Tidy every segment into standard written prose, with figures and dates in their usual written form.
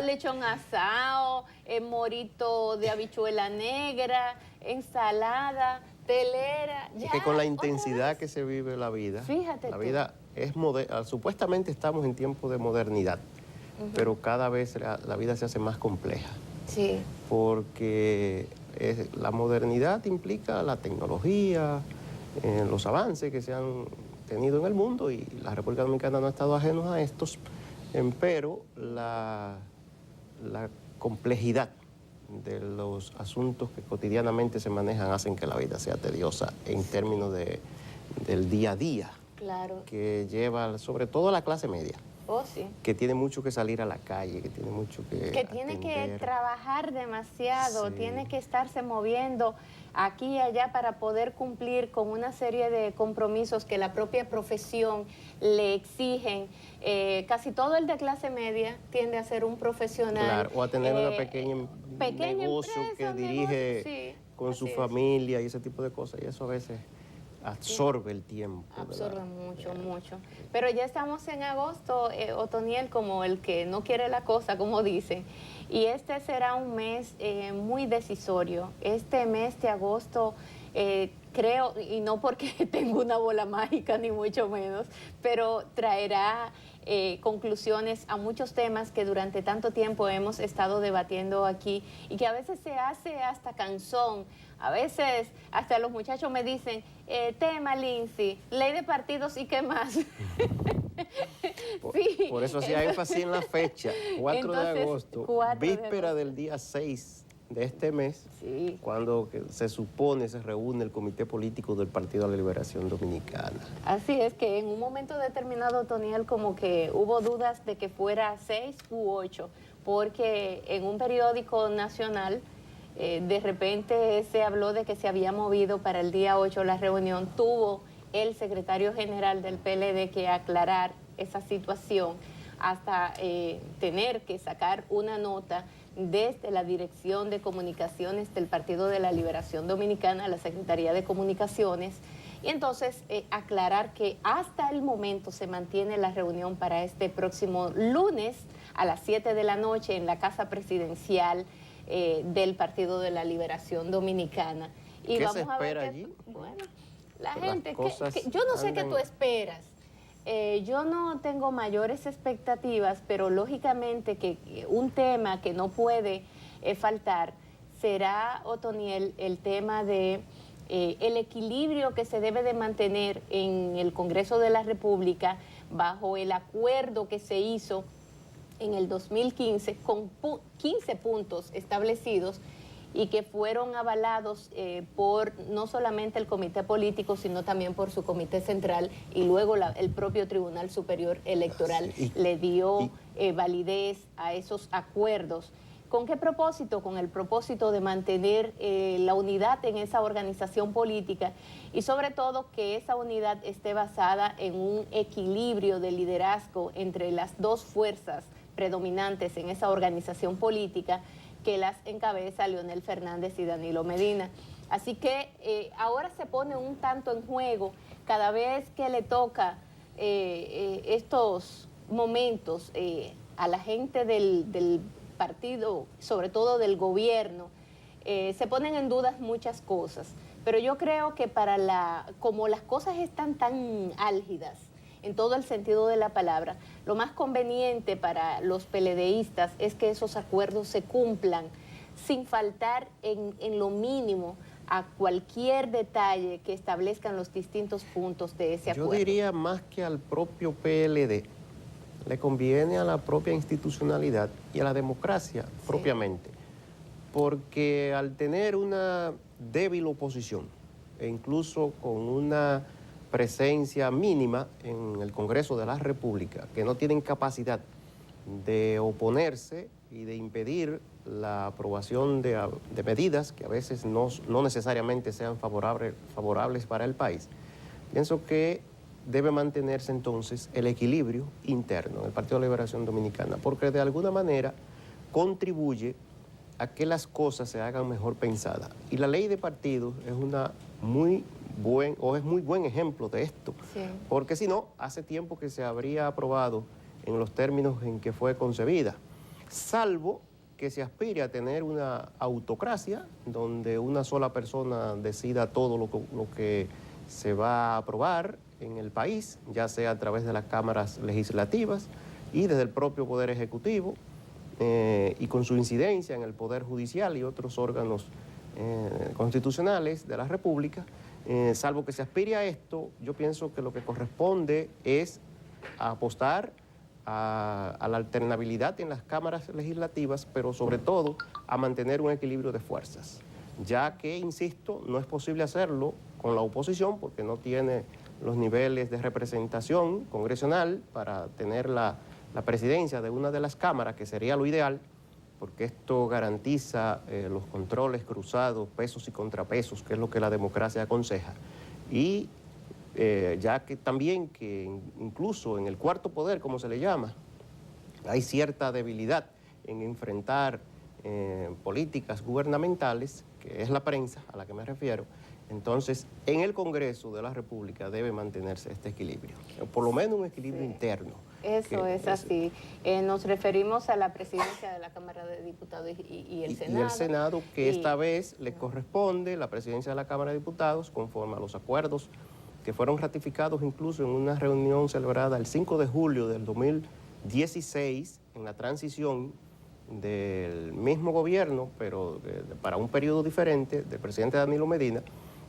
Lechón asado, morito de habichuela negra, ensalada, telera. Es que con la intensidad que se vive la vida, Fíjate la tú. vida es supuestamente estamos en tiempo de modernidad, pero cada vez la vida se hace más compleja. Sí. Porque la modernidad implica la tecnología, los avances que se han tenido en el mundo, y la República Dominicana no ha estado ajena a estos, pero la complejidad de los asuntos que cotidianamente se manejan hacen que la vida sea tediosa en términos del día a día. Claro. Que lleva sobre todo a la clase media. Oh, sí. Que tiene mucho que salir a la calle, que tiene mucho que tiene que atender. trabajar demasiado, Sí. tiene que estarse moviendo aquí y allá para poder cumplir con una serie de compromisos que la propia profesión le exigen. Casi todo el de clase media tiende a ser un profesional. Claro, o a tener una pequeña negocio empresa, que dirige sí, con su así es. familia y ese tipo de cosas, y eso a veces absorbe el tiempo. Absorbe mucho, mucho. Pero ya estamos en agosto, Otoniel, como el que no quiere la cosa, como dicen. Y este será un mes muy decisorio. Este mes de agosto, creo, y no porque tengo una bola mágica, ni mucho menos, pero traerá conclusiones a muchos temas que durante tanto tiempo hemos estado debatiendo aquí y que a veces se hace hasta cansón. A veces hasta los muchachos me dicen, tema Lindsay, ley de partidos y qué más. Sí, por eso hacía énfasis en la fecha, 4 de agosto, víspera del día 6 de este mes, sí, cuando se supone se reúne el Comité Político del Partido de la Liberación Dominicana. Así es que en un momento determinado, Toniel, como que hubo dudas de que fuera 6 u 8, porque en un periódico nacional de repente se habló de que se había movido para el día 8 la reunión. Tuvo el secretario general del PLD que aclarar esa situación hasta tener que sacar una nota desde la Dirección de Comunicaciones del Partido de la Liberación Dominicana, la Secretaría de Comunicaciones, y entonces aclarar que hasta el momento se mantiene la reunión para este próximo lunes a las 7 de la noche en la Casa Presidencial del Partido de la Liberación Dominicana. Y ¿Qué vamos se espera a ver allí? Bueno, la Que gente, yo yo no sé qué tú esperas. Yo no tengo mayores expectativas, pero lógicamente que un tema que no puede faltar será, Otoniel, el tema de el equilibrio que se debe de mantener en el Congreso de la República bajo el acuerdo que se hizo en el 2015 con 15 puntos establecidos y que fueron avalados por no solamente el comité político, sino también por su comité central, y luego el propio Tribunal Superior Electoral le dio validez a esos acuerdos. ¿Con qué propósito? Con el propósito de mantener la unidad en esa organización política y sobre todo que esa unidad esté basada en un equilibrio de liderazgo entre las dos fuerzas predominantes en esa organización política que las encabeza Leonel Fernández y Danilo Medina. Así que ahora se pone un tanto en juego cada vez que le toca estos momentos a la gente del partido, sobre todo del gobierno, se ponen en dudas muchas cosas. Pero yo creo que como las cosas están tan álgidas, en todo el sentido de la palabra, lo más conveniente para los PLDistas es que esos acuerdos se cumplan sin faltar en lo mínimo a cualquier detalle que establezcan los distintos puntos de ese acuerdo. Yo diría más que al propio PLD, le conviene a la propia institucionalidad y a la democracia propiamente, porque al tener una débil oposición e incluso con una presencia mínima en el Congreso de la República, que no tienen capacidad de oponerse y de impedir la aprobación de medidas que a veces no necesariamente sean favorables para el país, pienso que debe mantenerse entonces el equilibrio interno en el Partido de la Liberación Dominicana, porque de alguna manera contribuye a que las cosas se hagan mejor pensadas. Y la ley de partidos es muy buen ejemplo de esto, porque si no, hace tiempo que se habría aprobado en los términos en que fue concebida. salvo que se aspire a tener una autocracia donde una sola persona decida todo lo que se va a aprobar en el país, ya sea a través de las cámaras legislativas y desde el propio Poder Ejecutivo, y con su incidencia en el Poder Judicial y otros órganos constitucionales de la República. Salvo que se aspire a esto, yo pienso que lo que corresponde es apostar a la alternabilidad en las cámaras legislativas, pero sobre todo a mantener un equilibrio de fuerzas, ya que, insisto, no es posible hacerlo con la oposición porque no tiene los niveles de representación congresional para tener la presidencia de una de las cámaras, que sería lo ideal, porque esto garantiza los controles cruzados, pesos y contrapesos, que es lo que la democracia aconseja. Y ya que también que incluso en el cuarto poder, como se le llama, hay cierta debilidad en enfrentar políticas gubernamentales, que es la prensa a la que me refiero. Entonces, en el Congreso de la República debe mantenerse este equilibrio, o por lo menos un equilibrio interno. Eso es así. Nos referimos a la presidencia de la Cámara de Diputados y el Senado. Y el Senado, que esta vez le corresponde la presidencia de la Cámara de Diputados conforme a los acuerdos que fueron ratificados incluso en una reunión celebrada el 5 de julio del 2016, en la transición del mismo gobierno, pero para un periodo diferente, del presidente Danilo Medina,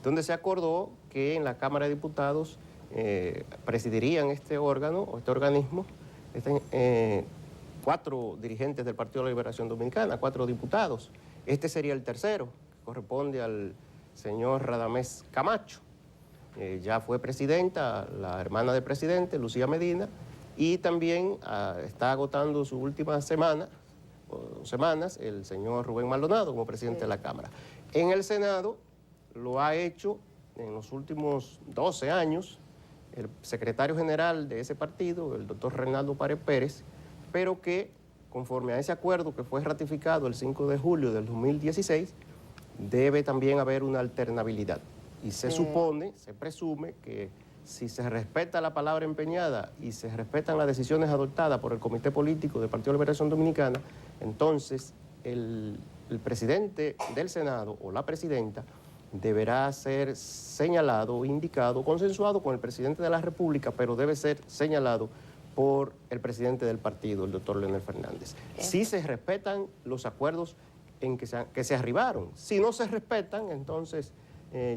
donde se acordó que en la Cámara de Diputados presidirían este órgano o este organismo 4 dirigentes del Partido de la Liberación Dominicana, 4 diputados. Este sería el tercero, que corresponde al señor Radamés Camacho. Ya fue presidenta, la hermana del presidente, Lucía Medina, y también está agotando su última semana, o semanas, el señor Rubén Maldonado como presidente de la Cámara. En el Senado lo ha hecho en los últimos 12 años el secretario general de ese partido, el doctor Reinaldo Párez Pérez, pero que conforme a ese acuerdo que fue ratificado el 5 de julio del 2016, debe también haber una alternabilidad. Y se supone, se presume que si se respeta la palabra empeñada y se respetan las decisiones adoptadas por el Comité Político del Partido de la Liberación Dominicana, entonces el presidente del Senado o la presidenta deberá ser señalado, indicado, consensuado con el presidente de la República, pero debe ser señalado por el presidente del partido, el doctor Leonel Fernández. Si se respetan los acuerdos en que se arribaron. Si no se respetan, entonces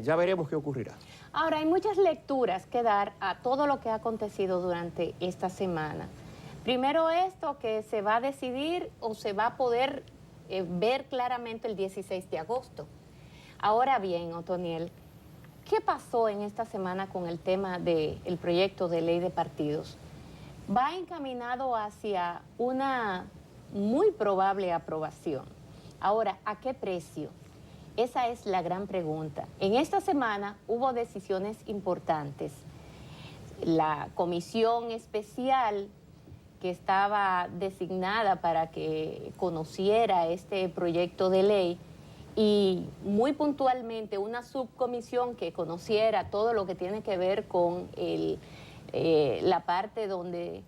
ya veremos qué ocurrirá. Ahora, hay muchas lecturas que dar a todo lo que ha acontecido durante esta semana. Primero esto, que se va a decidir o se va a poder ver claramente el 16 de agosto. Ahora bien, Otoniel, ¿qué pasó en esta semana con el tema del proyecto de ley de partidos? Va encaminado hacia una muy probable aprobación. Ahora, ¿a qué precio? Esa es la gran pregunta. En esta semana hubo decisiones importantes. La comisión especial que estaba designada para que conociera este proyecto de ley y muy puntualmente una subcomisión que conociera todo lo que tiene que ver con la parte donde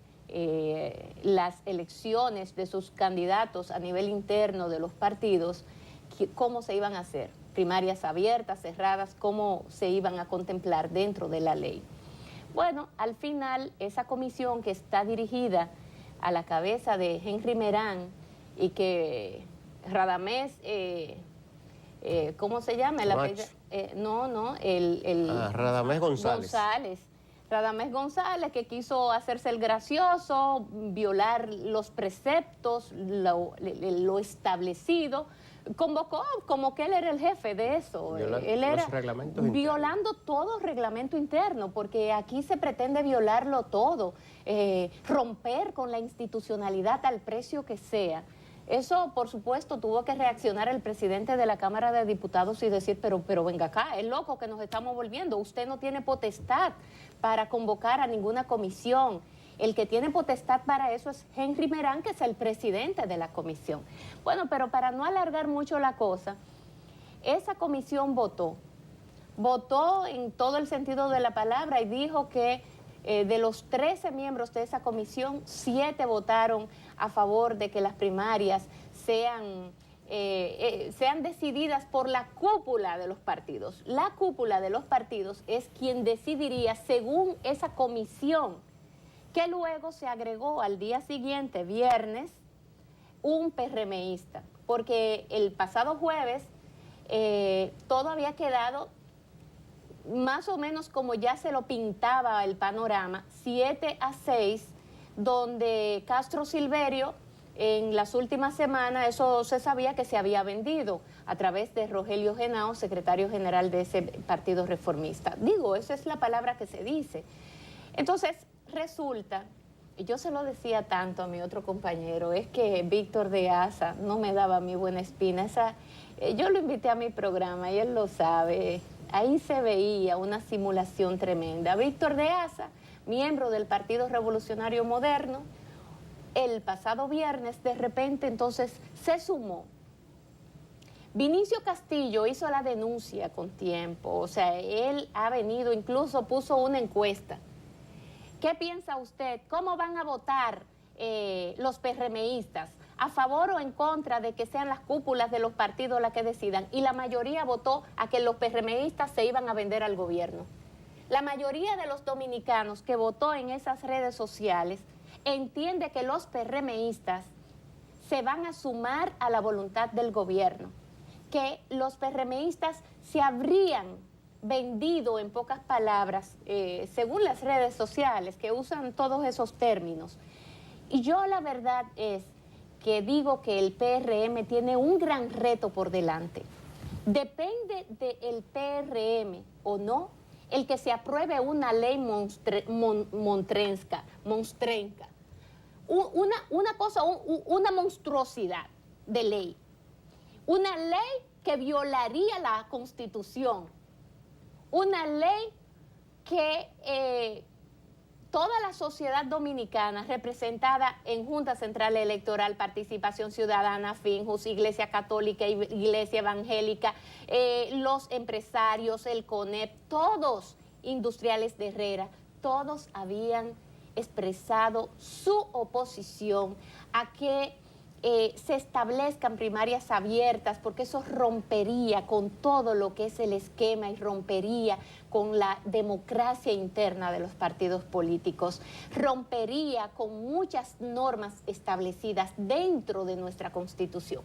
las elecciones de sus candidatos a nivel interno de los partidos, cómo se iban a hacer, primarias abiertas, cerradas, cómo se iban a contemplar dentro de la ley. Bueno, al final esa comisión que está dirigida a la cabeza de Henry Merán y que Radamés, ¿cómo se llama? Radamés González. Radamés González, que quiso hacerse el gracioso, violar los preceptos, lo establecido, convocó como que él era el jefe de eso. Él era violando todo reglamento interno, porque aquí se pretende violarlo todo, romper con la institucionalidad al precio que sea. Eso, por supuesto, tuvo que reaccionar el presidente de la Cámara de Diputados y decir, pero venga acá, es loco que nos estamos volviendo, usted no tiene potestad para convocar a ninguna comisión. El que tiene potestad para eso es Henry Merán, que es el presidente de la comisión. Bueno, pero para no alargar mucho la cosa, esa comisión votó en todo el sentido de la palabra y dijo que De los 13 miembros de esa comisión, 7 votaron a favor de que las primarias sean decididas por la cúpula de los partidos. La cúpula de los partidos es quien decidiría según esa comisión, que luego se agregó al día siguiente, viernes, un PRMista, porque el pasado jueves todo había quedado más o menos como ya se lo pintaba el panorama, 7-6, donde Castro Silverio, en las últimas semanas, eso se sabía que se había vendido a través de Rogelio Genao, secretario general de ese partido reformista. Digo, esa es la palabra que se dice. Entonces, resulta, y yo se lo decía tanto a mi otro compañero, es que Víctor de Asa no me daba mi buena espina. Yo lo invité a mi programa y él lo sabe. Ahí se veía una simulación tremenda. Víctor de Asa, miembro del Partido Revolucionario Moderno, el pasado viernes de repente entonces se sumó. Vinicio Castillo hizo la denuncia con tiempo, o sea, él ha venido, incluso puso una encuesta. ¿Qué piensa usted? ¿Cómo van a votar los PRMistas? ¿A favor o en contra de que sean las cúpulas de los partidos las que decidan? Y la mayoría votó a que los PRMistas se iban a vender al gobierno. La mayoría de los dominicanos que votó en esas redes sociales entiende que los PRMistas se van a sumar a la voluntad del gobierno, que los PRMistas se habrían vendido, en pocas palabras, según las redes sociales que usan todos esos términos. Y yo la verdad es que digo que el PRM tiene un gran reto por delante. Depende del PRM o no el que se apruebe una ley monstrenca, una monstruosidad de ley, una ley que violaría la Constitución, una ley que toda la sociedad dominicana representada en Junta Central Electoral, Participación Ciudadana, Finjus, Iglesia Católica, Iglesia Evangélica, los empresarios, el CONEP, todos industriales de Herrera, todos habían expresado su oposición a que se establezcan primarias abiertas, porque eso rompería con todo lo que es el esquema y rompería con la democracia interna de los partidos políticos, rompería con muchas normas establecidas dentro de nuestra Constitución.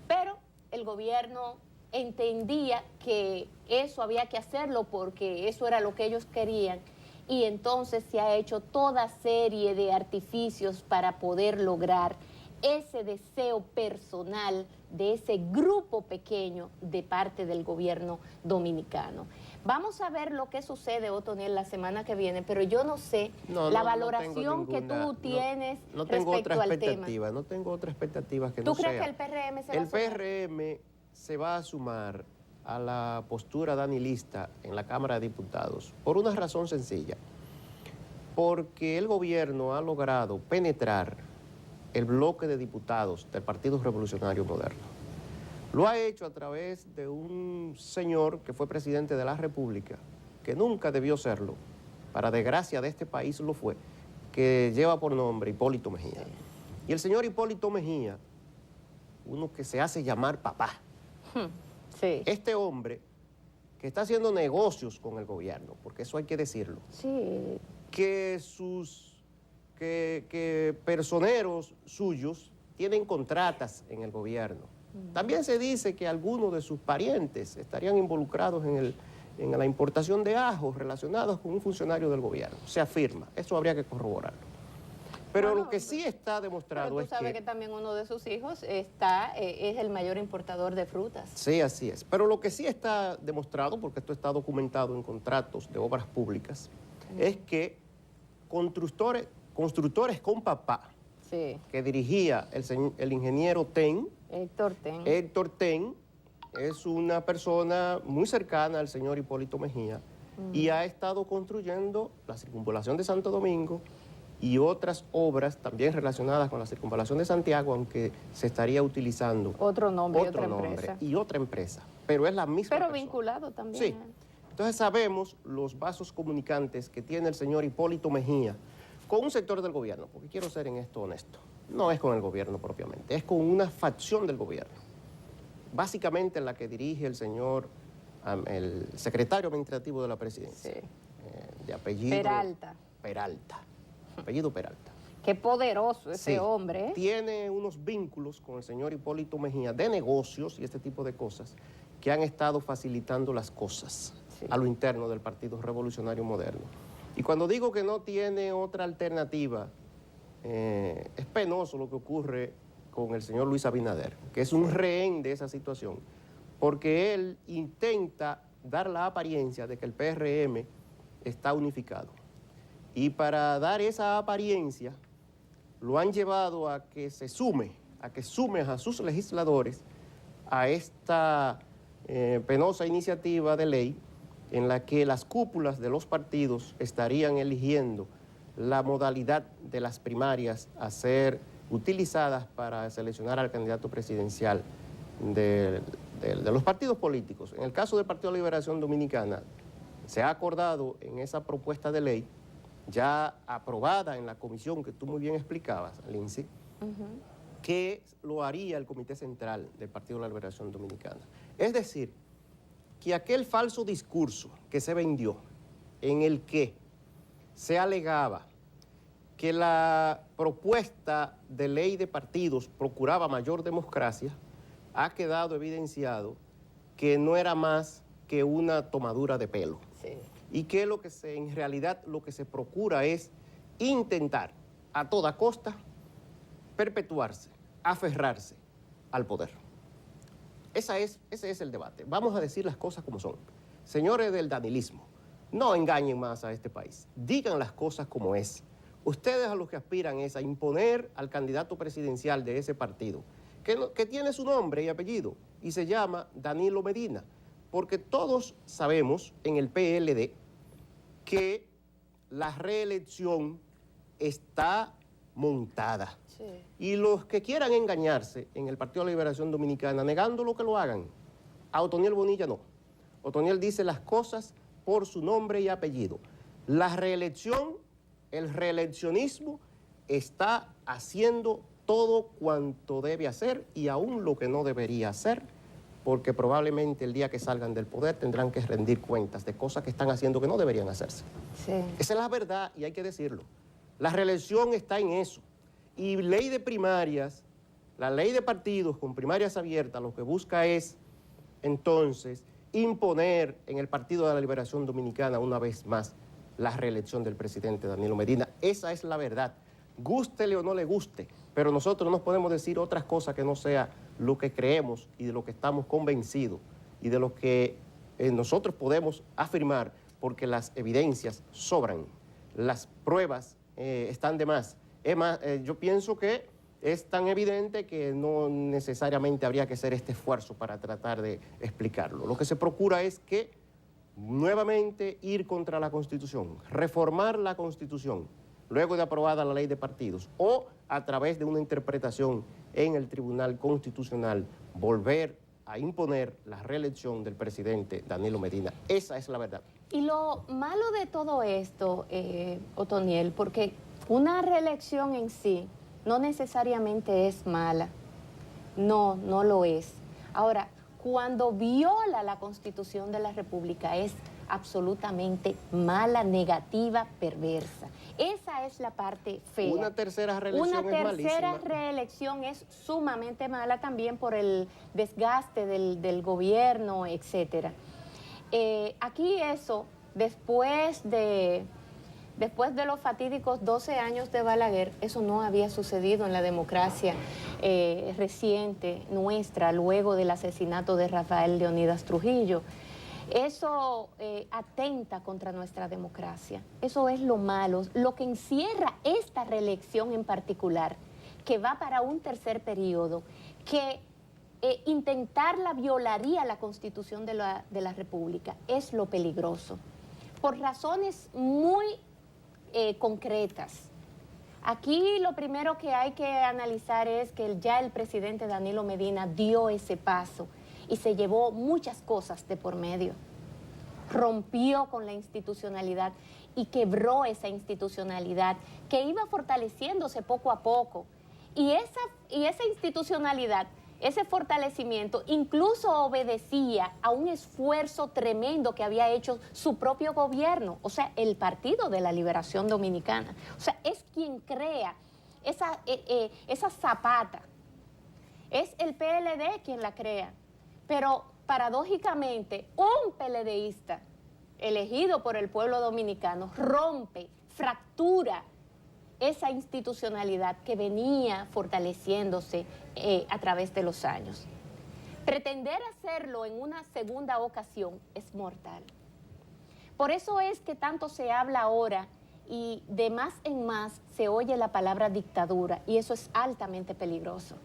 Pero el gobierno entendía que eso había que hacerlo porque eso era lo que ellos querían, y entonces se ha hecho toda serie de artificios para poder lograr ese deseo personal de ese grupo pequeño de parte del gobierno dominicano. Vamos a ver lo que sucede, Otoniel, la semana que viene, pero yo no sé la valoración que tú tienes respecto al tema. No tengo otra expectativa que no sea. ¿Tú crees que el PRM se va a sumar? El PRM se va a sumar a la postura danilista en la Cámara de Diputados por una razón sencilla, porque el gobierno ha logrado penetrar el bloque de diputados del Partido Revolucionario Moderno. Lo ha hecho a través de un señor que fue presidente de la República, que nunca debió serlo, para desgracia de este país lo fue, que lleva por nombre Hipólito Mejía. Y el señor Hipólito Mejía, uno que se hace llamar papá, sí. Este hombre que está haciendo negocios con el gobierno, porque eso hay que decirlo, sí. que personeros suyos tienen contratas en el gobierno. También se dice que algunos de sus parientes estarían involucrados en la importación de ajos relacionados con un funcionario del gobierno. Se afirma, eso habría que corroborarlo. Pero lo que sí está demostrado es que... Tú sabes que también uno de sus hijos es el mayor importador de frutas. Sí, así es. Pero lo que sí está demostrado, porque esto está documentado en contratos de obras públicas, es que constructores con papá, sí, que dirigía el ingeniero Ten, Héctor Ten, es una persona muy cercana al señor Hipólito Mejía y ha estado construyendo la circunvalación de Santo Domingo y otras obras también relacionadas con la circunvalación de Santiago, aunque se estaría utilizando otro nombre y otra empresa. Pero es la misma persona. Pero vinculado también. Sí. Entonces sabemos los vasos comunicantes que tiene el señor Hipólito Mejía con un sector del gobierno, porque quiero ser en esto honesto, no es con el gobierno propiamente, es con una facción del gobierno, básicamente la que dirige el señor, el secretario administrativo de la presidencia, Sí. De apellido Peralta. Peralta, apellido Peralta. Qué poderoso ese Sí, hombre, ¿eh? tiene unos vínculos con el señor Hipólito Mejía de negocios y este tipo de cosas que han estado facilitando las cosas Sí. a lo interno del Partido Revolucionario Moderno. Y cuando digo que no tiene otra alternativa, es penoso lo que ocurre con el señor Luis Abinader, que es un rehén de esa situación, porque él intenta dar la apariencia de que el PRM está unificado. Y para dar esa apariencia, lo han llevado a que se sume, a sus legisladores a esta penosa iniciativa de ley en la que las cúpulas de los partidos estarían eligiendo la modalidad de las primarias a ser utilizadas para seleccionar al candidato presidencial de los partidos políticos. En el caso del Partido de Liberación Dominicana, se ha acordado en esa propuesta de ley ya aprobada en la comisión que tú muy bien explicabas, Lindsay, que lo haría el Comité Central del Partido de la Liberación Dominicana. Es decir, que aquel falso discurso que se vendió, en el que se alegaba que la propuesta de ley de partidos procuraba mayor democracia, ha quedado evidenciado que no era más que una tomadura de pelo. Sí. Y que en realidad lo que se procura es intentar a toda costa perpetuarse, aferrarse al poder. Ese es el debate. Vamos a decir las cosas como son. Señores del danilismo, no engañen más a este país. Digan las cosas como es. Ustedes a lo que aspiran es a imponer al candidato presidencial de ese partido, que tiene su nombre y apellido, y se llama Danilo Medina. Porque todos sabemos en el PLD que la reelección está montada. Sí. Y los que quieran engañarse en el Partido de la Liberación Dominicana, negando lo que lo hagan, a Otoniel Bonilla no. Otoniel dice las cosas por su nombre y apellido. La reelección, el reeleccionismo está haciendo todo cuanto debe hacer y aún lo que no debería hacer, porque probablemente el día que salgan del poder tendrán que rendir cuentas de cosas que están haciendo que no deberían hacerse. Sí. Esa es la verdad y hay que decirlo. La reelección está en eso. Y ley de primarias, la ley de partidos con primarias abiertas, lo que busca es, entonces, imponer en el Partido de la Liberación Dominicana una vez más la reelección del presidente Danilo Medina. Esa es la verdad. Gústele o no le guste, pero nosotros no podemos decir otras cosas que no sea lo que creemos y de lo que estamos convencidos y de lo que nosotros podemos afirmar, porque las evidencias sobran, las pruebas están de más. Es más, yo pienso que es tan evidente que no necesariamente habría que hacer este esfuerzo para tratar de explicarlo. Lo que se procura es que nuevamente ir contra la Constitución, reformar la Constitución, luego de aprobada la ley de partidos, o a través de una interpretación en el Tribunal Constitucional, volver a imponer la reelección del presidente Danilo Medina. Esa es la verdad. Y lo malo de todo esto, Otoniel, porque una reelección en sí no necesariamente es mala. No, no lo es. Ahora, cuando viola la Constitución de la República es absolutamente mala, negativa, perversa. Esa es la parte fea. Una tercera reelección Una es tercera malísima. reelección es sumamente mala también por el desgaste del gobierno, etcétera. Aquí eso, después de los fatídicos 12 años de Balaguer, eso no había sucedido en la democracia reciente nuestra, luego del asesinato de Rafael Leónidas Trujillo. Eso atenta contra nuestra democracia. Eso es lo malo, lo que encierra esta reelección en particular, que va para un tercer periodo, que intentarla violaría la Constitución de la República. Es lo peligroso, por razones muy concretas. Aquí lo primero que hay que analizar es que ya el presidente Danilo Medina dio ese paso y se llevó muchas cosas de por medio. rompió con la institucionalidad y quebró esa institucionalidad que iba fortaleciéndose poco a poco. Y esa institucionalidad, ese fortalecimiento, incluso obedecía a un esfuerzo tremendo que había hecho su propio gobierno, o sea, el Partido de la Liberación Dominicana. O sea, es quien crea esa zapata. Es el PLD quien la crea. Pero paradójicamente, un PLDista elegido por el pueblo dominicano rompe, fractura esa institucionalidad que venía fortaleciéndose a través de los años. Pretender hacerlo en una segunda ocasión es mortal. Por eso es que tanto se habla ahora y de más en más se oye la palabra dictadura, y eso es altamente peligroso.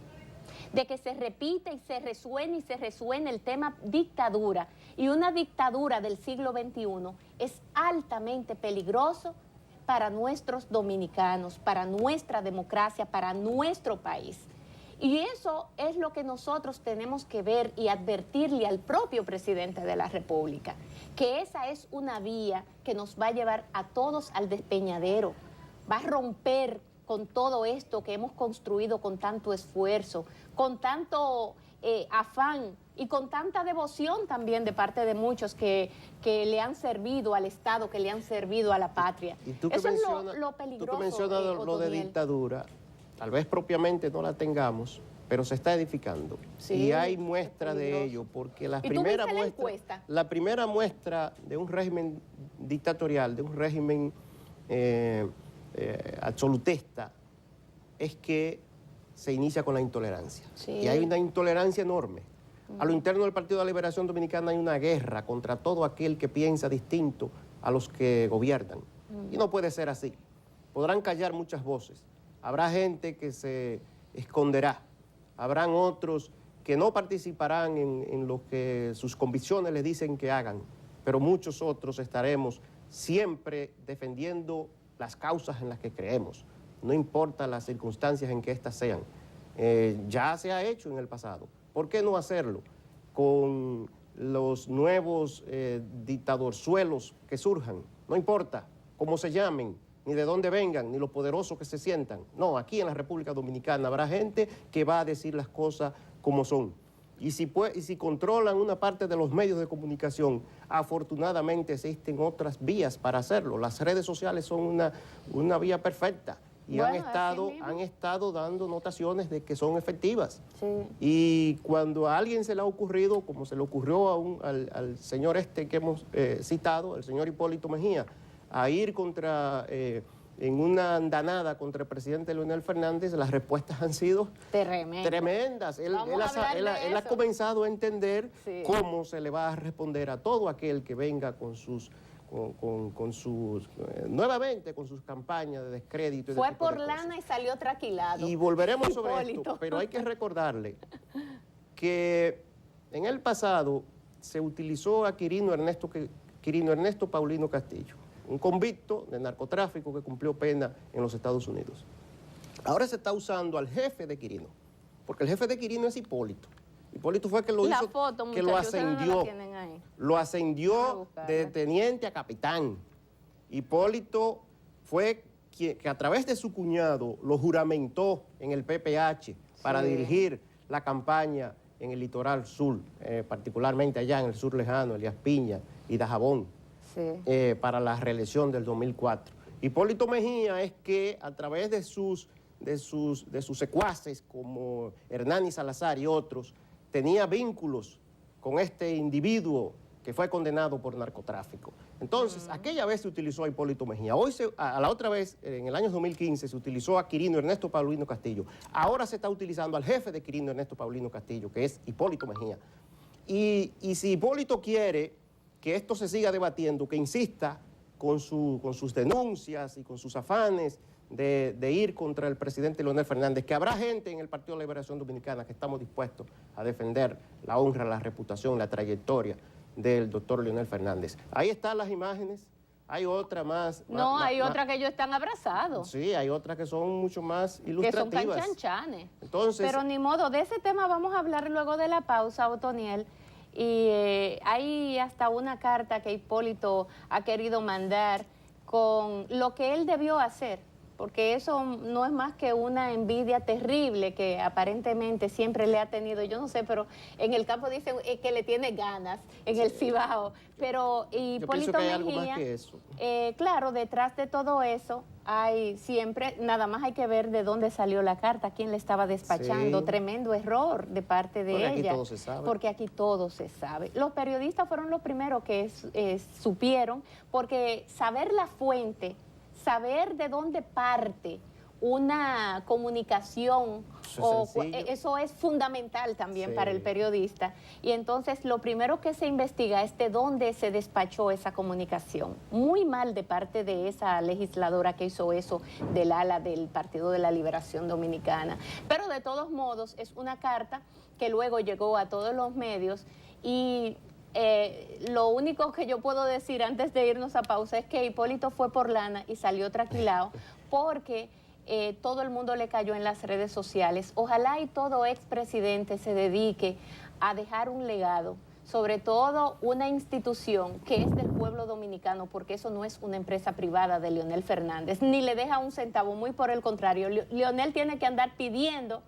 De que se repite y se resuene el tema dictadura, y una dictadura del siglo XXI es altamente peligroso para nuestros dominicanos, para nuestra democracia, para nuestro país. Y eso es lo que nosotros tenemos que ver y advertirle al propio presidente de la República, que esa es una vía que nos va a llevar a todos al despeñadero, va a romper con todo esto que hemos construido con tanto esfuerzo, con tanto afán y con tanta devoción también de parte de muchos que le han servido al Estado, que le han servido a la patria. Y tú eso es lo peligroso. Tú que mencionas lo de dictadura, tal vez propiamente no la tengamos, pero se está edificando. Sí, y hay muestra de ello, porque la primera muestra de un régimen dictatorial, de un régimen absolutista, es que se inicia con la intolerancia. Sí. Y hay una intolerancia enorme. A lo interno del Partido de la Liberación Dominicana hay una guerra contra todo aquel que piensa distinto a los que gobiernan. Y no puede ser así. Podrán callar muchas voces. Habrá gente que se esconderá. Habrán otros que no participarán en lo que sus convicciones les dicen que hagan. Pero muchos otros estaremos siempre defendiendo las causas en las que creemos. No importa las circunstancias en que éstas sean. Ya se ha hecho en el pasado. ¿Por qué no hacerlo con los nuevos dictadorzuelos que surjan? No importa cómo se llamen, ni de dónde vengan, ni lo poderosos que se sientan. No, aquí en la República Dominicana habrá gente que va a decir las cosas como son. Y si controlan una parte de los medios de comunicación, afortunadamente existen otras vías para hacerlo. Las redes sociales son una vía perfecta. Y bueno, han estado dando notaciones de que son efectivas. Sí. Y cuando a alguien se le ha ocurrido, como se le ocurrió al señor que hemos citado, el señor Hipólito Mejía, a ir en una andanada contra el presidente Leonel Fernández, las respuestas han sido tremendas. Él ha comenzado a entender cómo se le va a responder a todo aquel que venga con sus nuevamente con sus campañas de descrédito. Fue por lana y salió traquilado. Y volveremos sobre esto, pero hay que recordarle que en el pasado se utilizó a Quirino Ernesto Paulino Castillo, un convicto de narcotráfico que cumplió pena en los Estados Unidos. Ahora se está usando al jefe de Quirino, porque el jefe de Quirino es Hipólito. Hipólito fue que lo hizo, que lo ascendió. Lo ascendió de teniente a capitán. Hipólito fue que a través de su cuñado lo juramentó en el PPH para dirigir la campaña en el litoral sur, particularmente allá en el sur lejano, Elías Piña y Dajabón, para la reelección del 2004. Hipólito Mejía es que a través de sus secuaces como Hernani Salazar y otros, tenía vínculos con este individuo que fue condenado por narcotráfico. Entonces, aquella vez se utilizó a Hipólito Mejía. Hoy, a la otra vez, en el año 2015, se utilizó a Quirino Ernesto Paulino Castillo. Ahora se está utilizando al jefe de Quirino Ernesto Paulino Castillo, que es Hipólito Mejía. Y si Hipólito quiere que esto se siga debatiendo, que insista con sus denuncias y con sus afanes de ir contra el presidente Leonel Fernández, que habrá gente en el Partido de la Liberación Dominicana que estamos dispuestos a defender la honra, la reputación, la trayectoria del doctor Leonel Fernández. Ahí están las imágenes, hay otra más. No, hay otra que ellos están abrazados. Sí, hay otras que son mucho más ilustrativas. Que son canchanchanes. Entonces, pero ni modo, de ese tema vamos a hablar luego de la pausa, Otoniel. y hay hasta una carta que Hipólito ha querido mandar con lo que él debió hacer, porque eso no es más que una envidia terrible que aparentemente siempre le ha tenido, yo no sé, pero en el campo dicen que le tiene ganas, en el Cibao, pero Hipólito hay algo Mejía, más que eso. claro, detrás de todo eso hay siempre, nada más hay que ver de dónde salió la carta, quién le estaba despachando, Sí. tremendo error de parte de Porque ella. aquí todo se sabe. Porque aquí todo se sabe. Los periodistas fueron los primeros que supieron, porque saber la fuente, saber de dónde parte una comunicación, eso es fundamental también para el periodista. Y entonces lo primero que se investiga es de dónde se despachó esa comunicación. Muy mal de parte de esa legisladora que hizo eso del ala del Partido de la Liberación Dominicana. Pero de todos modos es una carta que luego llegó a todos los medios y lo único que yo puedo decir antes de irnos a pausa es que Hipólito fue por lana y salió tranquilado porque todo el mundo le cayó en las redes sociales. Ojalá y todo expresidente se dedique a dejar un legado, sobre todo una institución que es del pueblo dominicano, porque eso no es una empresa privada de Leonel Fernández, ni le deja un centavo, muy por el contrario. Leonel tiene que andar pidiendo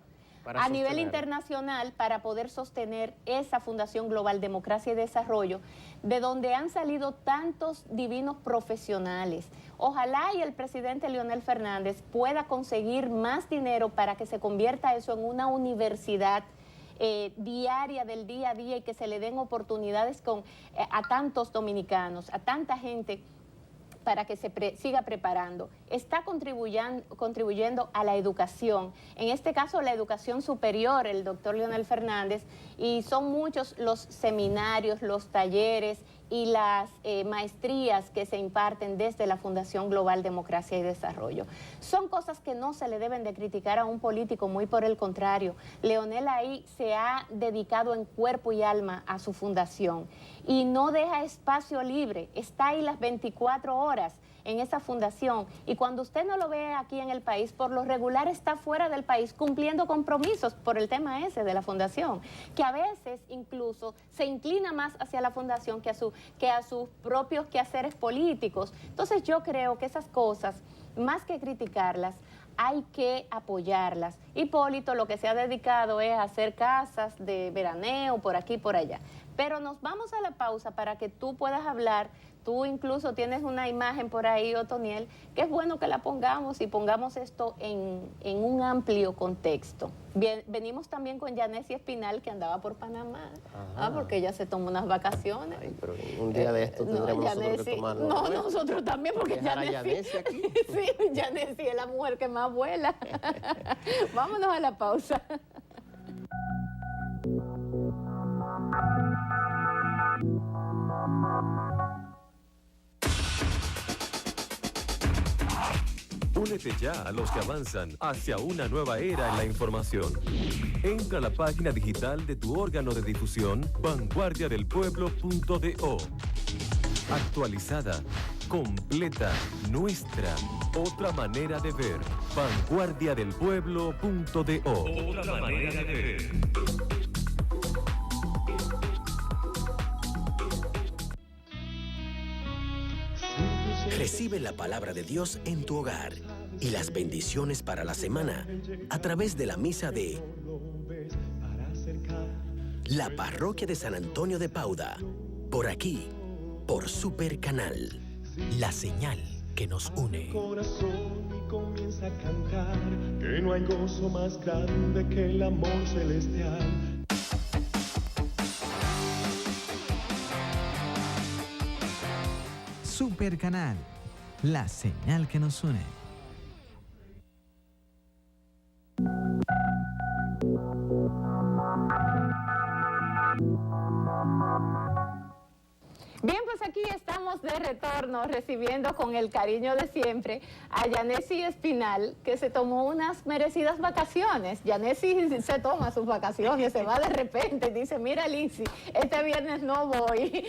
a nivel internacional para poder sostener esa Fundación Global Democracia y Desarrollo, de donde han salido tantos divinos profesionales. Ojalá y el presidente Leonel Fernández pueda conseguir más dinero para que se convierta eso en una universidad diaria del día a día y que se le den oportunidades a tantos dominicanos, a tanta gente, para que se siga preparando. Está contribuyendo a la educación, en este caso la educación superior, el doctor Leonel Fernández, y son muchos los seminarios, los talleres y las maestrías que se imparten desde la Fundación Global Democracia y Desarrollo. Son cosas que no se le deben de criticar a un político, muy por el contrario. Leonel ahí se ha dedicado en cuerpo y alma a su fundación y no deja espacio libre, está ahí las 24 horas en esa fundación, y cuando usted no lo ve aquí en el país, por lo regular está fuera del país cumpliendo compromisos por el tema ese de la fundación, que a veces incluso se inclina más hacia la fundación que a sus propios quehaceres políticos. Entonces yo creo que esas cosas, más que criticarlas, hay que apoyarlas. Hipólito lo que se ha dedicado es a hacer casas de veraneo por aquí y por allá. Pero nos vamos a la pausa para que tú puedas hablar. Tú incluso tienes una imagen por ahí, Otoniel, que es bueno que la pongamos y pongamos esto en un amplio contexto. Bien, venimos también con Yanesia Espinal, que andaba por Panamá, porque ella se tomó unas vacaciones. Ay, pero un día de esto tendremos nosotros que tomarlo. No, nosotros también, porque Yanesia aquí. Sí, Yanesia es la mujer que más vuela. Vámonos a la pausa. Únete ya a los que avanzan hacia una nueva era en la información. Entra a la página digital de tu órgano de difusión, vanguardiadelpueblo.do. Actualizada, completa, nuestra. Otra manera de ver. Vanguardiadelpueblo.do. Otra manera de ver. Recibe la palabra de Dios en tu hogar y las bendiciones para la semana a través de la misa de la Parroquia de San Antonio de Pauda, por aquí, por Super Canal, la señal que nos une. Corazón y comienza a cantar que no hay gozo más grande que el amor celestial. Super Canal, la señal que nos une. Bien, pues aquí estamos de retorno recibiendo con el cariño de siempre a Yanesi Espinal, que se tomó unas merecidas vacaciones. Yanesi se toma sus vacaciones, se va de repente y dice, mira Lindsay, este viernes no voy.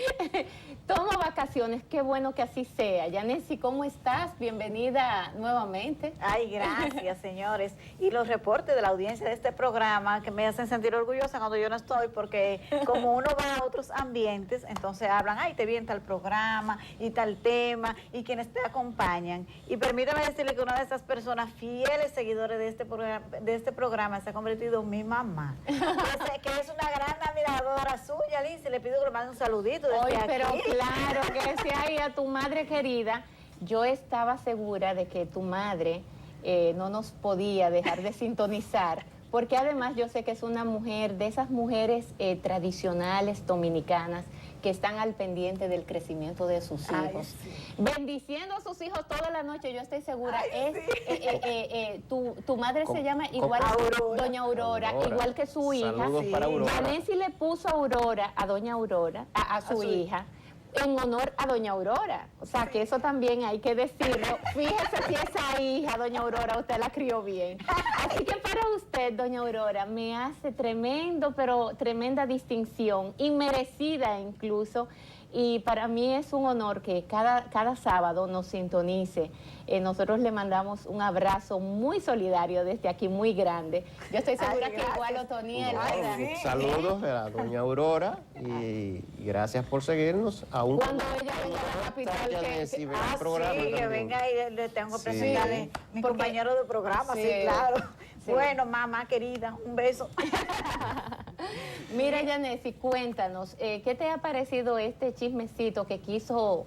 Tomo vacaciones, qué bueno que así sea. Yanesi, ¿cómo estás? Bienvenida nuevamente. Ay, gracias, señores. Y los reportes de la audiencia de este programa que me hacen sentir orgullosa cuando yo no estoy, porque como uno va a otros ambientes, entonces hablan, ay, te vi en tal programa y tal tema, y quienes te acompañan. Y permítame decirle que una de esas personas fieles seguidores de este programa se ha convertido en mi mamá, que es una gran admiradora suya, Lindsay. Le pido que le mande un saludito desde aquí. Pero claro que sí, ahí a tu madre querida. Yo estaba segura de que tu madre no nos podía dejar de sintonizar, porque además yo sé que es una mujer, de esas mujeres tradicionales dominicanas, que están al pendiente del crecimiento de sus hijos. Ay, sí. Bendiciendo a sus hijos toda la noche, yo estoy segura. Ay, tu madre se llama igual, Aurora. Doña Aurora, igual que su hija. Saludos para Aurora. Yanesi le puso Aurora a Doña Aurora, a su hija, en honor a Doña Aurora. O sea, que eso también hay que decirlo. Fíjese si esa hija, Doña Aurora, usted la crió bien. Así que para usted, Doña Aurora, me hace tremenda distinción, inmerecida incluso, y para mí es un honor que cada sábado nos sintonice. Nosotros le mandamos un abrazo muy solidario desde aquí, muy grande. Yo estoy segura que igual Otoniel. Saludos a Doña Aurora y gracias por seguirnos. Aún cuando ella venga a la capital, que venga y le tengo que presentarle mi compañero de programa, sí, claro. Sí. Bueno, mamá querida, un beso. Mira, Yanesi, cuéntanos, ¿qué te ha parecido este chismecito que quiso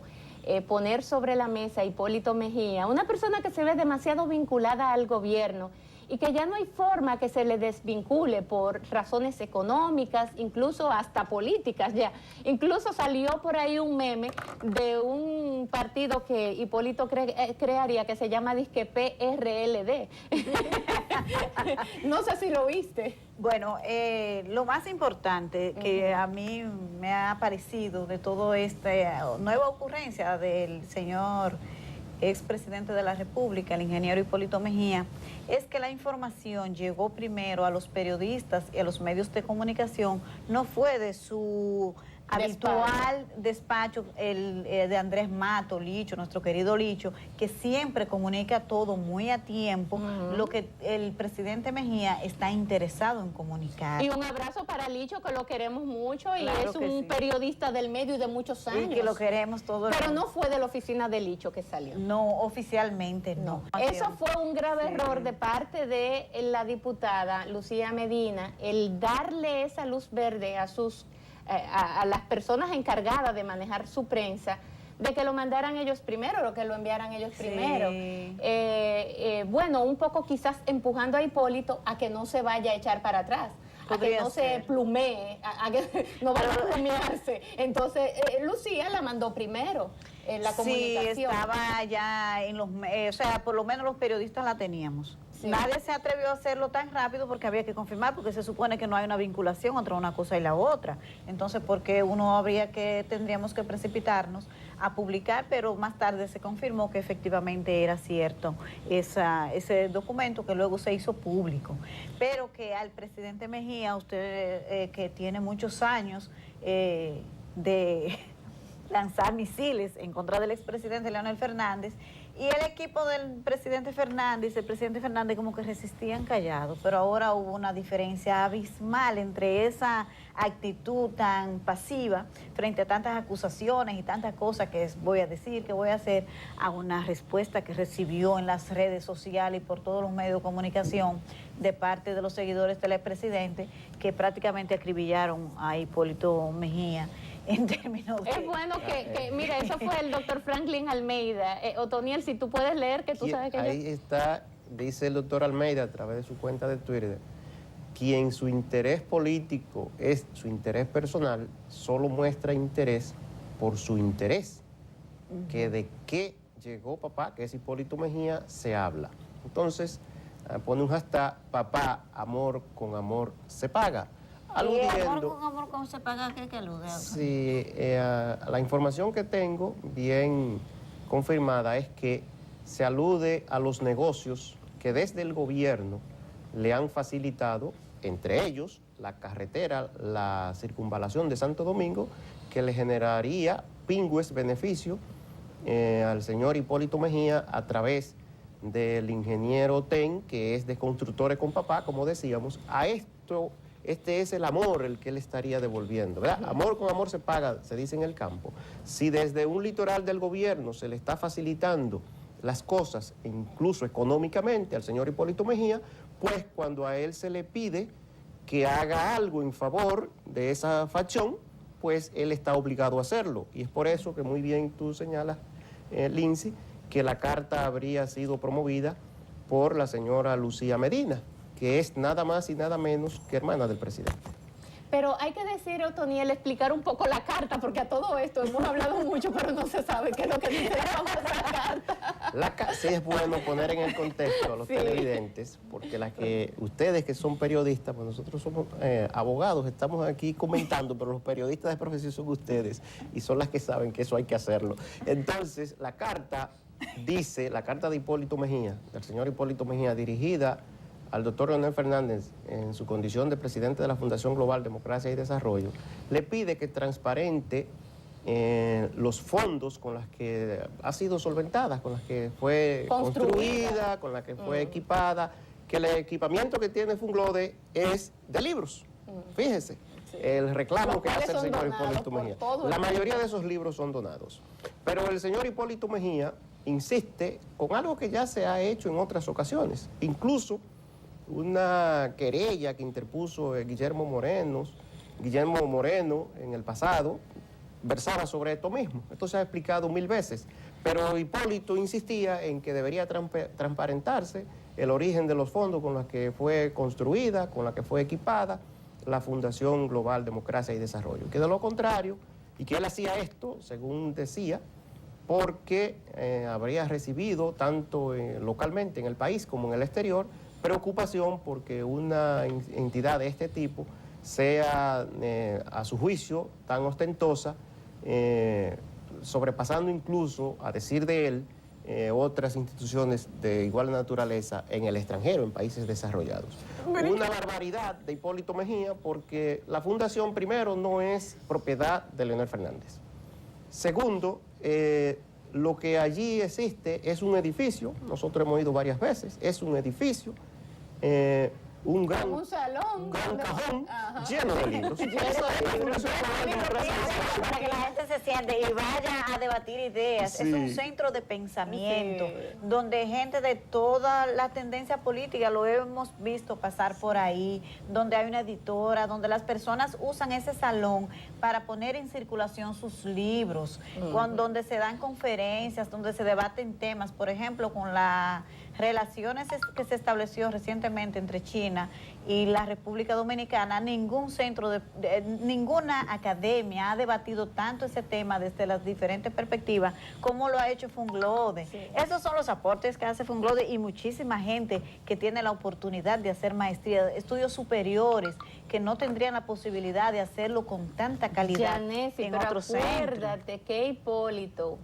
poner sobre la mesa Hipólito Mejía? Una persona que se ve demasiado vinculada al gobierno y que ya no hay forma que se le desvincule por razones económicas, incluso hasta políticas ya. Incluso salió por ahí un meme de un partido que Hipólito crearía que se llama disque PRLD. No sé si lo viste. Bueno, lo más importante que a mí me ha parecido de todo esta nueva ocurrencia del señor expresidente de la República, el ingeniero Hipólito Mejía, es que la información llegó primero a los periodistas y a los medios de comunicación, no fue de su habitual despacho, el de Andrés Mato, Licho, nuestro querido Licho, que siempre comunica todo muy a tiempo, lo que el presidente Mejía está interesado en comunicar. Y un abrazo para Licho, que lo queremos mucho, y claro, es un periodista del medio y de muchos años. Y que lo queremos todos. Pero no fue de la oficina de Licho que salió. No, oficialmente no. Eso fue un grave error de parte de la diputada Lucía Medina, el darle esa luz verde a las personas encargadas de manejar su prensa, de que lo mandaran ellos primero, o que lo enviaran ellos primero. Bueno, un poco quizás empujando a Hipólito a que no se vaya a echar para atrás, a que no se plumee, a que no vaya a plumearse. Entonces, Lucía la mandó primero en la comunicación. Sí, estaba ya en los... o sea, por lo menos los periodistas la teníamos. Sí. Nadie se atrevió a hacerlo tan rápido porque había que confirmar, porque se supone que no hay una vinculación entre una cosa y la otra. Entonces, porque tendríamos que precipitarnos a publicar, pero más tarde se confirmó que efectivamente era cierto ese documento, que luego se hizo público. Pero que al presidente Mejía, usted que tiene muchos años de lanzar misiles en contra del expresidente Leonel Fernández, y el equipo del presidente Fernández, el presidente Fernández como que resistían callados, pero ahora hubo una diferencia abismal entre esa actitud tan pasiva frente a tantas acusaciones y tantas cosas que voy a decir, que voy a hacer, a una respuesta que recibió en las redes sociales y por todos los medios de comunicación de parte de los seguidores del expresidente, que prácticamente acribillaron a Hipólito Mejía. En términos de... Es bueno que mira, eso fue el doctor Franklin Almeida. Otoniel, si tú puedes leer, que tú sabes que ahí está, dice el doctor Almeida a través de su cuenta de Twitter, quien su interés político es su interés personal, solo muestra interés por su interés, que de qué llegó papá, que es Hipólito Mejía, se habla. Entonces, pone un hashtag, papá, amor con amor se paga. aludiendo... amor, ¿cómo se paga? ¿Qué alude? Sí, la información que tengo bien confirmada es que se alude a los negocios que desde el gobierno le han facilitado, entre ellos la carretera, la circunvalación de Santo Domingo, que le generaría pingües beneficio al señor Hipólito Mejía a través del ingeniero TEN, que es de Constructores con Papá, como decíamos. A esto, este es el amor el que él estaría devolviendo, ¿verdad? Amor con amor se paga, se dice en el campo. Si desde un litoral del gobierno se le está facilitando las cosas, incluso económicamente, al señor Hipólito Mejía, pues cuando a él se le pide que haga algo en favor de esa facción, pues él está obligado a hacerlo. Y es por eso que muy bien tú señalas, Lindsay, que la carta habría sido promovida por la señora Lucía Medina, que es nada más y nada menos que hermana del presidente. Pero hay que decir, Otoniel, explicar un poco la carta, porque a todo esto hemos hablado mucho, pero no se sabe qué es lo que dice la famosa carta. Sí es bueno poner en el contexto a los televidentes, porque ustedes que son periodistas, pues nosotros somos abogados, estamos aquí comentando, pero los periodistas de profesión son ustedes, y son las que saben que eso hay que hacerlo. Entonces, la carta dice, la carta de Hipólito Mejía, del señor Hipólito Mejía, dirigida al doctor Leonel Fernández, en su condición de presidente de la Fundación Global Democracia y Desarrollo, le pide que transparente los fondos con los que ha sido solventada, con los que fue construida, con los que fue equipada, que el equipamiento que tiene Funglode es de libros. Fíjese, el reclamo que hace el señor Hipólito Mejía. La mayoría de esos libros son donados. Pero el señor Hipólito Mejía insiste con algo que ya se ha hecho en otras ocasiones, incluso una querella que interpuso Guillermo Moreno en el pasado, versaba sobre esto mismo. Esto se ha explicado 1000 veces, pero Hipólito insistía en que debería transparentarse el origen de los fondos con los que fue construida, con los que fue equipada la Fundación Global Democracia y Desarrollo. Que de lo contrario, y que él hacía esto, según decía, porque habría recibido, tanto localmente en el país como en el exterior, preocupación porque una entidad de este tipo sea, a su juicio, tan ostentosa, sobrepasando incluso, a decir de él, otras instituciones de igual naturaleza en el extranjero, en países desarrollados. Una barbaridad de Hipólito Mejía, porque la fundación, primero, no es propiedad de Leonel Fernández. Segundo, lo que allí existe es un edificio, nosotros hemos ido varias veces, es un edificio, un gran cajón lleno de libros. Para que la gente se siente y vaya a debatir ideas. Sí. Es un centro de pensamiento, donde gente de toda la tendencia política, lo hemos visto pasar por ahí, donde hay una editora, donde las personas usan ese salón para poner en circulación sus libros, donde se dan conferencias, donde se debaten temas, por ejemplo, con las relaciones que se estableció recientemente entre China y la República Dominicana. Ningún centro, ninguna academia ha debatido tanto ese tema desde las diferentes perspectivas como lo ha hecho Funglode. Sí. Esos son los aportes que hace Funglode y muchísima gente que tiene la oportunidad de hacer maestría, estudios superiores, que no tendrían la posibilidad de hacerlo con tanta calidad en otros centros. Acuérdate que Hipólito,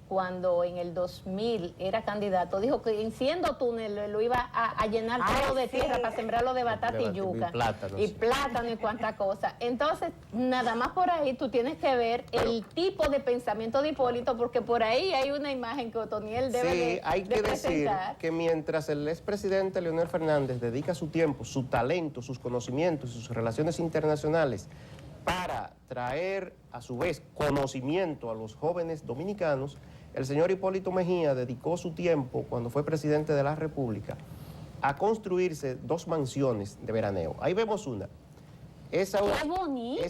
cuando en el 2000 era candidato, dijo que siendo túnel lo iba a llenar todo de tierra para sembrarlo de batata y yuca. Y plátano y cuánta cosa. Entonces, nada más por ahí tú tienes que ver el tipo de pensamiento de Hipólito, porque por ahí hay una imagen que Otoniel debe hay que decir que mientras el expresidente Leonel Fernández dedica su tiempo, su talento, sus conocimientos, sus relaciones internacionales para traer a su vez conocimiento a los jóvenes dominicanos, el señor Hipólito Mejía dedicó su tiempo, cuando fue presidente de la República, a construirse 2 mansiones de veraneo. Ahí vemos una. ¡Qué bonita!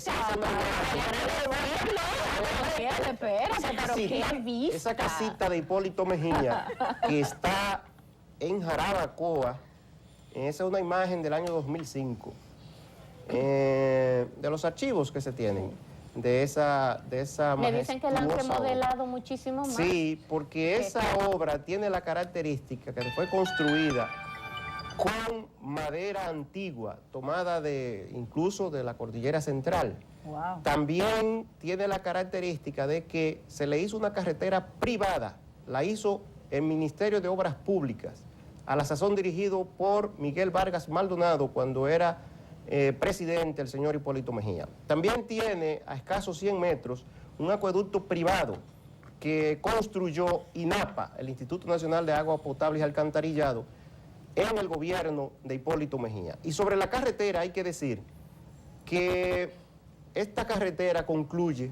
Esa casita de Hipólito Mejía, que está en Jarabacoa, esa es una imagen del año 2005, de los archivos que se tienen. De esa me dicen que la han remodelado muchísimo más. Sí, porque esa obra tiene la característica que fue construida con madera antigua, tomada incluso de la cordillera central. Wow. También tiene la característica de que se le hizo una carretera privada, la hizo el Ministerio de Obras Públicas, a la sazón dirigido por Miguel Vargas Maldonado cuando era presidente el señor Hipólito Mejía. También tiene a escasos 100 metros un acueducto privado que construyó INAPA, el Instituto Nacional de Agua Potable y Alcantarillado, en el gobierno de Hipólito Mejía. Y sobre la carretera hay que decir que esta carretera concluye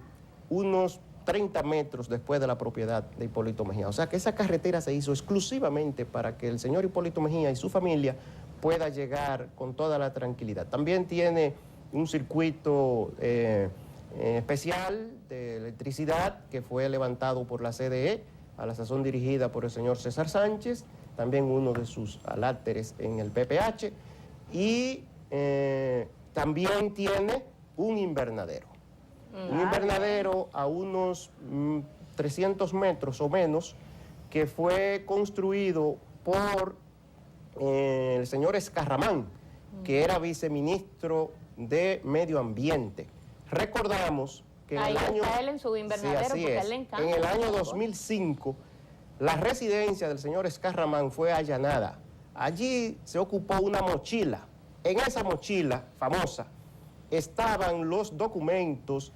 unos 30 metros después de la propiedad de Hipólito Mejía. O sea que esa carretera se hizo exclusivamente para que el señor Hipólito Mejía y su familia pueda llegar con toda la tranquilidad. También tiene un circuito especial de electricidad que fue levantado por la CDE, a la sazón dirigida por el señor César Sánchez, también uno de sus aláteres en el PPH, y también tiene un invernadero. Un invernadero a unos 300 metros o menos, que fue construido por el señor Escarramán, que era viceministro de Medio Ambiente. Recordamos que en ahí el año... está él en su invernadero, sí, porque a él le encanta. En el año 2005, la residencia del señor Escarramán fue allanada. Allí se ocupó una mochila. En esa mochila famosa estaban los documentos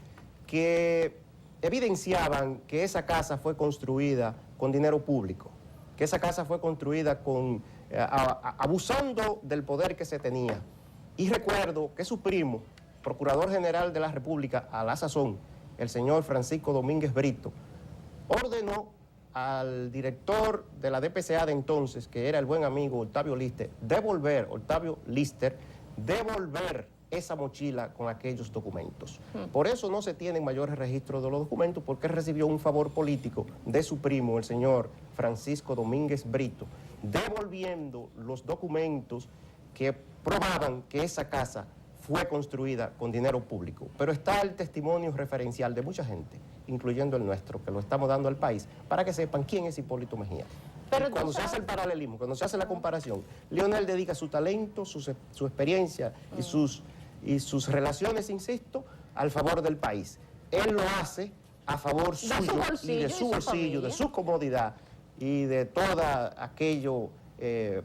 que evidenciaban que esa casa fue construida con dinero público, que esa casa fue construida abusando del poder que se tenía. Y recuerdo que su primo, Procurador General de la República a la sazón, el señor Francisco Domínguez Brito, ordenó al director de la DPCA de entonces, que era el buen amigo Octavio Lister, devolver esa mochila con aquellos documentos. Por eso no se tienen mayores registros de los documentos, porque recibió un favor político de su primo, el señor Francisco Domínguez Brito, devolviendo los documentos que probaban que esa casa fue construida con dinero público. Pero está el testimonio referencial de mucha gente, incluyendo el nuestro, que lo estamos dando al país, para que sepan quién es Hipólito Mejía. Pero cuando se hace el paralelismo, cuando se hace la comparación, Leonel dedica su talento, su experiencia y sus relaciones, insisto, al favor del país. Él lo hace a favor suyo y de su bolsillo, de su comodidad y de toda aquello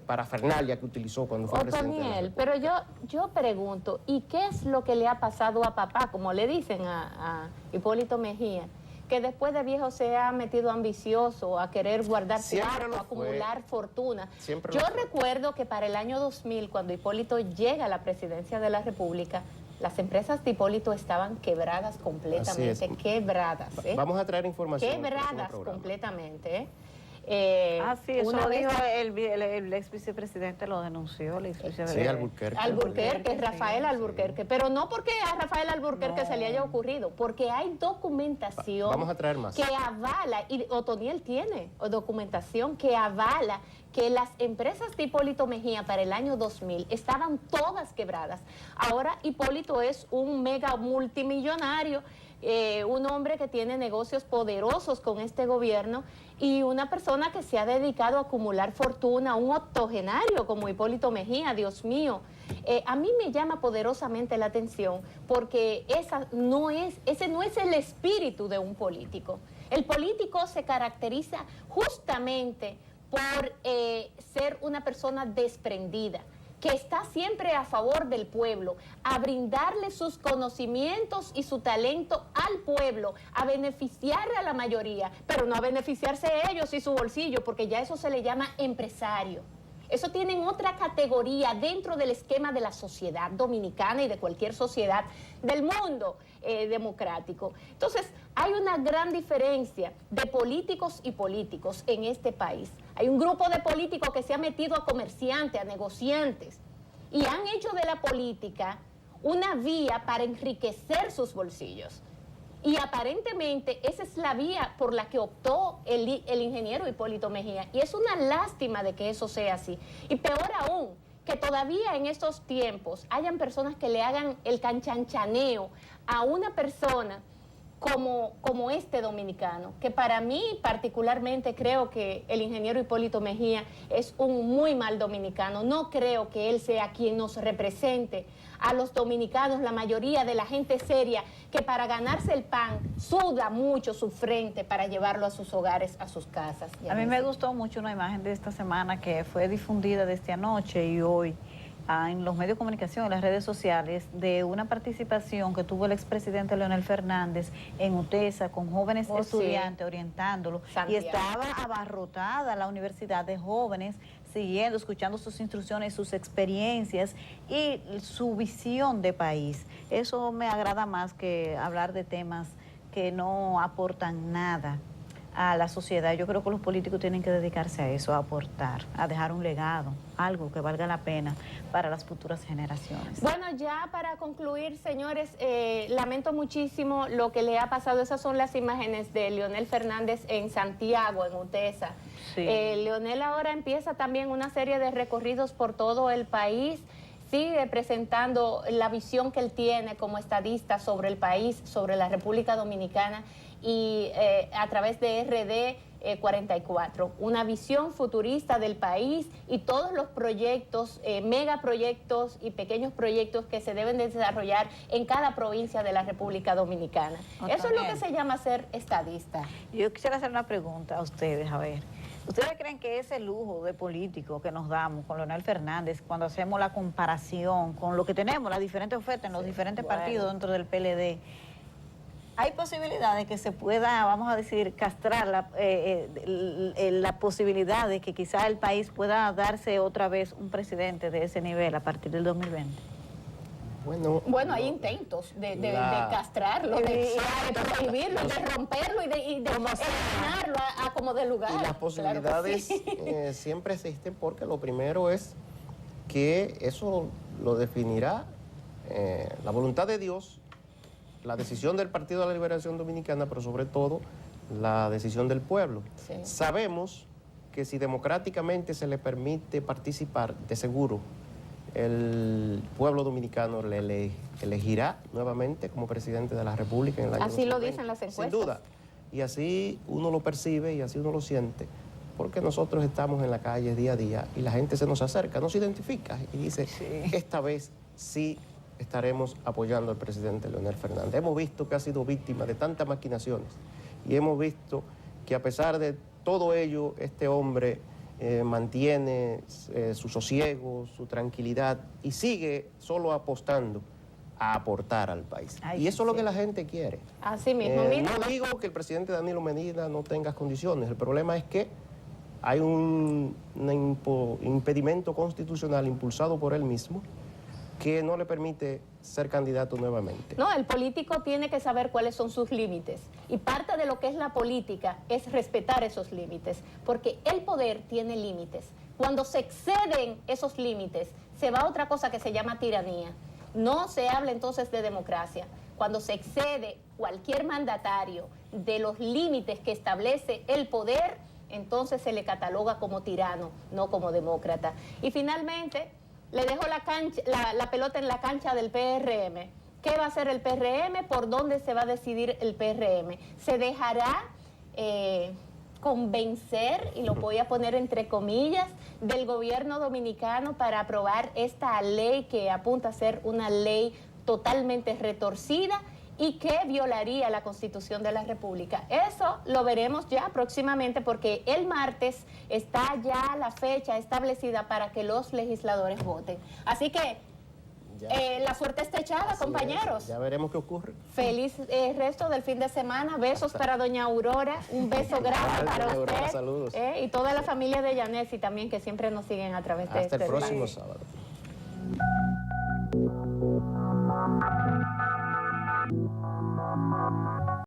parafernalia que utilizó cuando fue presidente de la República. Pero yo pregunto, ¿y qué es lo que le ha pasado a papá, como le dicen a Hipólito Mejía, que después de viejo se ha metido ambicioso a querer guardar plata, a acumular fortuna? Yo recuerdo que para el año 2000, cuando Hipólito llega a la presidencia de la República, las empresas de Hipólito estaban quebradas completamente, quebradas. Vamos a traer información. Quebradas completamente, sí, eso lo dijo el ex vicepresidente, lo denunció el ex vicepresidente. Sí, Alburquerque. Rafael Alburquerque, pero no porque a Rafael Alburquerque se le haya ocurrido, porque hay documentación. Vamos a traer más. Que avala, y Otoniel tiene documentación que avala que las empresas de Hipólito Mejía para el año 2000 estaban todas quebradas. Ahora Hipólito es un mega multimillonario, un hombre que tiene negocios poderosos con este gobierno y una persona que se ha dedicado a acumular fortuna, un octogenario como Hipólito Mejía, Dios mío. A mí me llama poderosamente la atención porque ese no es el espíritu de un político. El político se caracteriza justamente por ser una persona desprendida, que está siempre a favor del pueblo, a brindarle sus conocimientos y su talento al pueblo, a beneficiarle a la mayoría, pero no a beneficiarse ellos y su bolsillo, porque ya eso se le llama empresario. Eso tienen otra categoría dentro del esquema de la sociedad dominicana y de cualquier sociedad del mundo democrático. Entonces, hay una gran diferencia de políticos y políticos en este país. Hay un grupo de políticos que se ha metido a comerciantes, a negociantes, y han hecho de la política una vía para enriquecer sus bolsillos. Y aparentemente esa es la vía por la que optó el ingeniero Hipólito Mejía. Y es una lástima de que eso sea así. Y peor aún, que todavía en estos tiempos hayan personas que le hagan el canchanchaneo a una persona como este dominicano, que para mí particularmente creo que el ingeniero Hipólito Mejía es un muy mal dominicano. No creo que él sea quien nos represente a los dominicanos, la mayoría de la gente seria, que para ganarse el pan suda mucho su frente para llevarlo a sus hogares, a sus casas. A mí me gustó mucho una imagen de esta semana que fue difundida desde anoche y hoy en los medios de comunicación, en las redes sociales, de una participación que tuvo el expresidente Leonel Fernández en UTESA con jóvenes estudiantes orientándolo. Y estaba abarrotada la universidad de jóvenes siguiendo, escuchando sus instrucciones, sus experiencias y su visión de país. Eso me agrada más que hablar de temas que no aportan nada a la sociedad. Yo creo que los políticos tienen que dedicarse a eso, a aportar, a dejar un legado, algo que valga la pena para las futuras generaciones. Bueno, ya para concluir, señores, lamento muchísimo lo que le ha pasado. Esas son las imágenes de Leonel Fernández en Santiago, en UTESA. Sí. Leonel ahora empieza también una serie de recorridos por todo el país. Sigue presentando la visión que él tiene como estadista sobre el país, sobre la República Dominicana y a través de RD 44, una visión futurista del país y todos los proyectos, megaproyectos y pequeños proyectos que se deben de desarrollar en cada provincia de la República Dominicana. Eso es lo que se llama ser estadista. Yo quisiera hacer una pregunta a ustedes, a ver. ¿Ustedes creen que ese lujo de político que nos damos con Leonel Fernández, cuando hacemos la comparación con lo que tenemos, las diferentes ofertas en los diferentes partidos dentro del PLD, hay posibilidades que se pueda, vamos a decir, castrar la posibilidad de que quizá el país pueda darse otra vez un presidente de ese nivel a partir del 2020? Bueno, hay intentos de castrarlo, de prohibirlo, de romperlo y de eliminarlo a como de lugar. Y las posibilidades siempre existen, porque lo primero es que eso lo definirá la voluntad de Dios, la decisión del Partido de la Liberación Dominicana, pero sobre todo la decisión del pueblo. Sí. Sabemos que si democráticamente se le permite participar, de seguro el pueblo dominicano le elegirá nuevamente como presidente de la República en el año 2020. Así lo dicen las encuestas. Sin duda. Y así uno lo percibe y así uno lo siente, porque nosotros estamos en la calle día a día y la gente se nos acerca, nos identifica y dice, esta vez sí estaremos apoyando al presidente Leonel Fernández. Hemos visto que ha sido víctima de tantas maquinaciones y hemos visto que a pesar de todo ello, este hombre mantiene su sosiego, su tranquilidad y sigue solo apostando a aportar al país. Y eso es lo que la gente quiere. Así mismo. No digo que el presidente Danilo Medina no tenga condiciones, el problema es que hay un impedimento constitucional impulsado por él mismo que no le permite ser candidato nuevamente. No, el político tiene que saber cuáles son sus límites. Y parte de lo que es la política es respetar esos límites, porque el poder tiene límites. Cuando se exceden esos límites, se va a otra cosa que se llama tiranía. No se habla entonces de democracia. Cuando se excede cualquier mandatario de los límites que establece el poder, entonces se le cataloga como tirano, no como demócrata. Y finalmente, le dejo la pelota en la cancha del PRM. ¿Qué va a hacer el PRM? ¿Por dónde se va a decidir el PRM? ¿Se dejará convencer, y lo voy a poner entre comillas, del gobierno dominicano para aprobar esta ley que apunta a ser una ley totalmente retorcida y que violaría la Constitución de la República? Eso lo veremos ya próximamente, porque el martes está ya la fecha establecida para que los legisladores voten. Así que la suerte está echada, compañeros. Ya veremos qué ocurre. Feliz resto del fin de semana. Besos para doña Aurora. Un beso grande para usted. Aurora, saludos. Y toda la familia de Yanesi también, que siempre nos siguen a través de Hasta el próximo sábado.